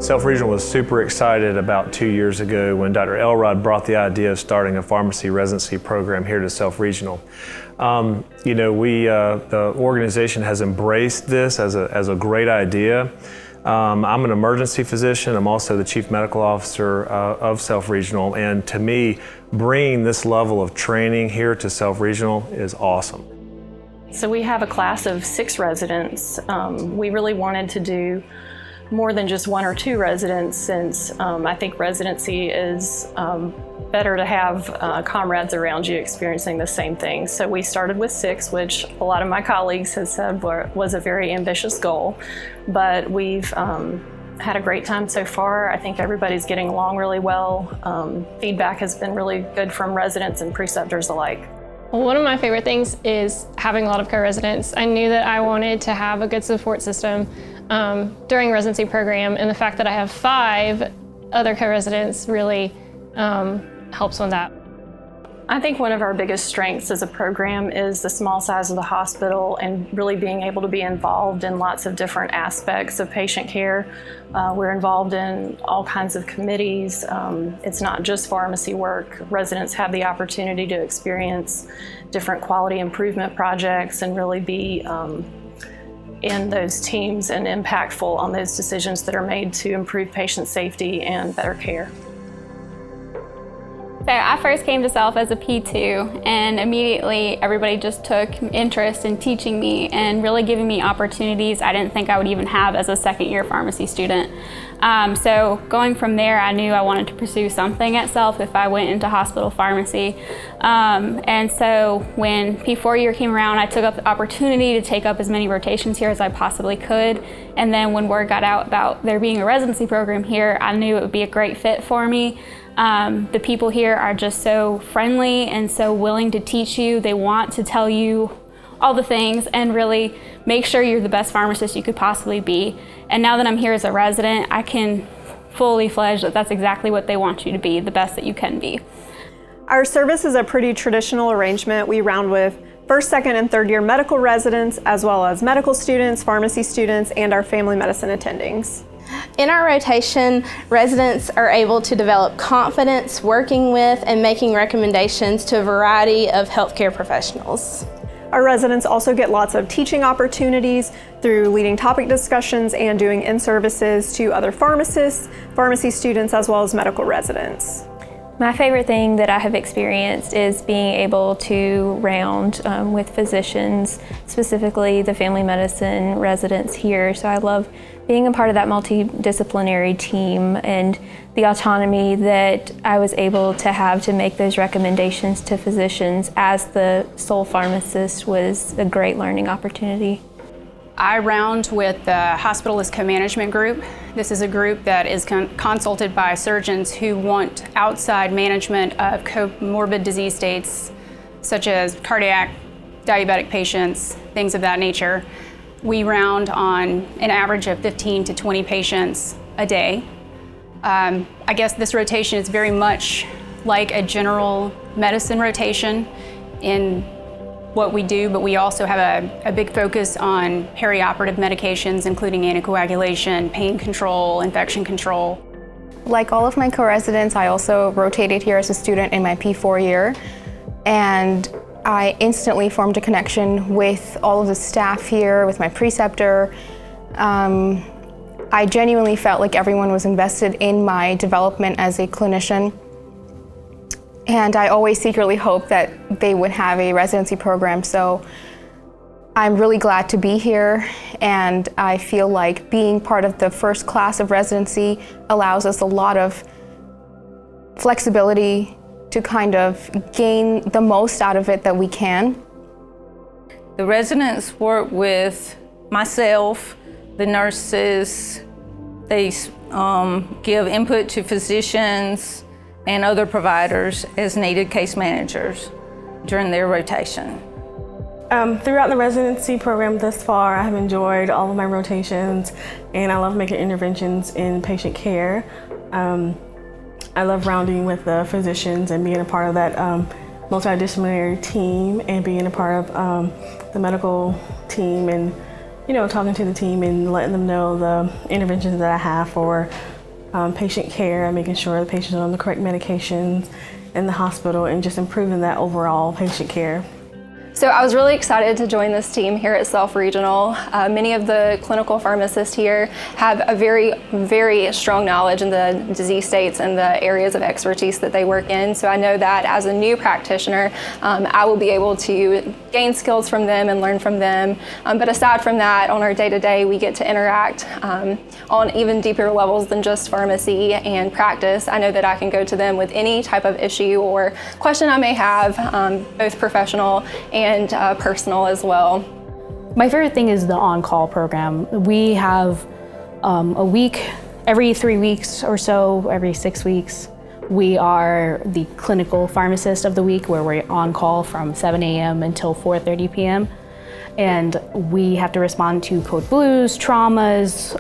South Regional was super excited about 2 years ago when Dr. Elrod brought the idea of starting a pharmacy residency program here to South Regional. The organization has embraced this as a great idea. I'm an emergency physician. I'm also the chief medical officer of South Regional, and to me, bringing this level of training here to South Regional is awesome. So we have a class of 6 residents. We really wanted to do more than just 1 or 2 residents, since I think residency is better to have comrades around you experiencing the same thing. So we started with 6, which a lot of my colleagues have said was a very ambitious goal, but we've had a great time so far. I think everybody's getting along really well. Feedback has been really good from residents and preceptors alike. Well, one of my favorite things is having a lot of co-residents. I knew that I wanted to have a good support system during residency program, and the fact that I have 5 other co-residents really helps with that. I think one of our biggest strengths as a program is the small size of the hospital and really being able to be involved in lots of different aspects of patient care. We're involved in all kinds of committees. It's not just pharmacy work. Residents have the opportunity to experience different quality improvement projects and really be in those teams and impactful on those decisions that are made to improve patient safety and better care. So I first came to Self as a P2, and immediately everybody just took interest in teaching me and really giving me opportunities I didn't think I would even have as a second-year pharmacy student. So going from there, I knew I wanted to pursue something at Self if I went into hospital pharmacy. And so when P4 year came around, I took up the opportunity to take up as many rotations here as I possibly could. And then when word got out about there being a residency program here, I knew it would be a great fit for me. The people here are just so friendly and so willing to teach you. They want to tell you all the things and really make sure you're the best pharmacist you could possibly be. And now that I'm here as a resident, I can fully fledge that that's exactly what they want you to be, the best that you can be. Our service is a pretty traditional arrangement. We round with first, second, and third year medical residents, as well as medical students, pharmacy students, and our family medicine attendings. In our rotation, residents are able to develop confidence working with and making recommendations to a variety of healthcare professionals. Our residents also get lots of teaching opportunities through leading topic discussions and doing in-services to other pharmacists, pharmacy students, as well as medical residents. My favorite thing that I have experienced is being able to round with physicians, specifically the family medicine residents here. So I love being a part of that multidisciplinary team, and the autonomy that I was able to have to make those recommendations to physicians as the sole pharmacist was a great learning opportunity. I round with the Hospitalist Co-Management Group. This is a group that is consulted by surgeons who want outside management of comorbid disease states, such as cardiac, diabetic patients, things of that nature. We round on an average of 15 to 20 patients a day. I guess this rotation is very much like a general medicine rotation in what we do, but we also have a big focus on perioperative medications, including anticoagulation, pain control, infection control. Like all of my co-residents, I also rotated here as a student in my P4 year, and I instantly formed a connection with all of the staff here, with my preceptor. I genuinely felt like everyone was invested in my development as a clinician. And I always secretly hoped that they would have a residency program, so I'm really glad to be here, and I feel like being part of the first class of residency allows us a lot of flexibility to kind of gain the most out of it that we can. The residents work with myself, the nurses. They give input to physicians and other providers as needed case managers during their rotation. Throughout the residency program thus far, I have enjoyed all of my rotations, and I love making interventions in patient care. I love rounding with the physicians and being a part of that multidisciplinary team and being a part of the medical team, and talking to the team and letting them know the interventions that I have for patient care and making sure the patients are on the correct medications in the hospital, and just improving that overall patient care. So I was really excited to join this team here at Self Regional. Many of the clinical pharmacists here have a very, very strong knowledge in the disease states and the areas of expertise that they work in. So I know that as a new practitioner, I will be able to gain skills from them and learn from them. But aside from that, on our day-to-day, we get to interact on even deeper levels than just pharmacy and practice. I know that I can go to them with any type of issue or question I may have, both professional and personal as well. My favorite thing is the on-call program. We have a week, every 3 weeks or so, every 6 weeks, we are the clinical pharmacist of the week, where we're on call from 7 a.m. until 4:30 p.m. And we have to respond to code blues, traumas,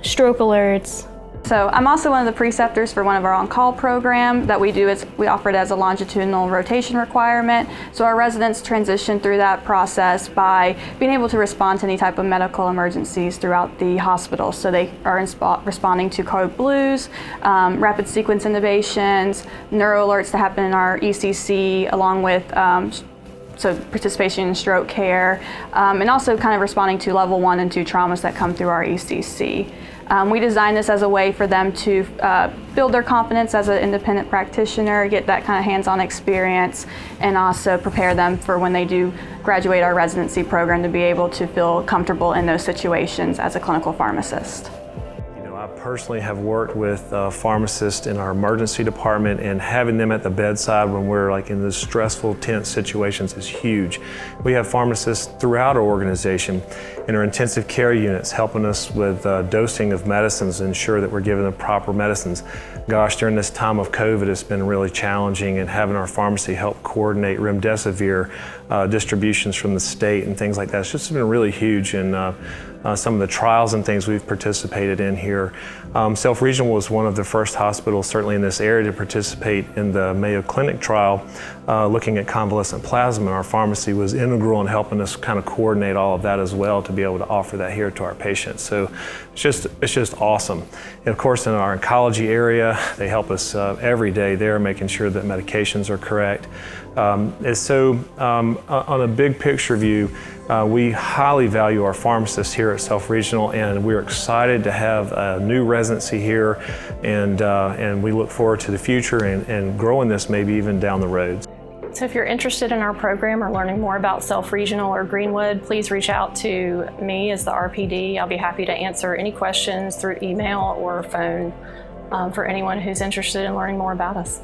stroke alerts. So I'm also one of the preceptors for one of our on-call program that we do. We offer it as a longitudinal rotation requirement. So our residents transition through that process by being able to respond to any type of medical emergencies throughout the hospital. So they are responding to code blues, rapid sequence intubations, neuro alerts that happen in our ECC, along with so participation in stroke care, and also kind of responding to level 1 and 2 traumas that come through our ECC. We designed this as a way for them to build their confidence as an independent practitioner, get that kind of hands-on experience, and also prepare them for when they do graduate our residency program to be able to feel comfortable in those situations as a clinical pharmacist. I personally have worked with pharmacists in our emergency department, and having them at the bedside when we're like in these stressful, tense situations is huge. We have pharmacists throughout our organization in our intensive care units helping us with dosing of medicines, ensure that we're giving the proper medicines. Gosh, during this time of COVID, it's been really challenging, and having our pharmacy help coordinate remdesivir distributions from the state and things like that, it's just been really huge. And some of the trials and things we've participated in here. Self Regional was one of the first hospitals, certainly in this area, to participate in the Mayo Clinic trial, looking at convalescent plasma, and our pharmacy was integral in helping us kind of coordinate all of that as well to be able to offer that here to our patients. So it's just awesome. And of course, in our oncology area, they help us every day there, making sure that medications are correct. And so on a big picture view, we highly value our pharmacists here at Self Regional, and we're excited to have a new residency here, and we look forward to the future and growing this maybe even down the road. So if you're interested in our program or learning more about Self Regional or Greenwood, please reach out to me as the RPD. I'll be happy to answer any questions through email or phone for anyone who's interested in learning more about us.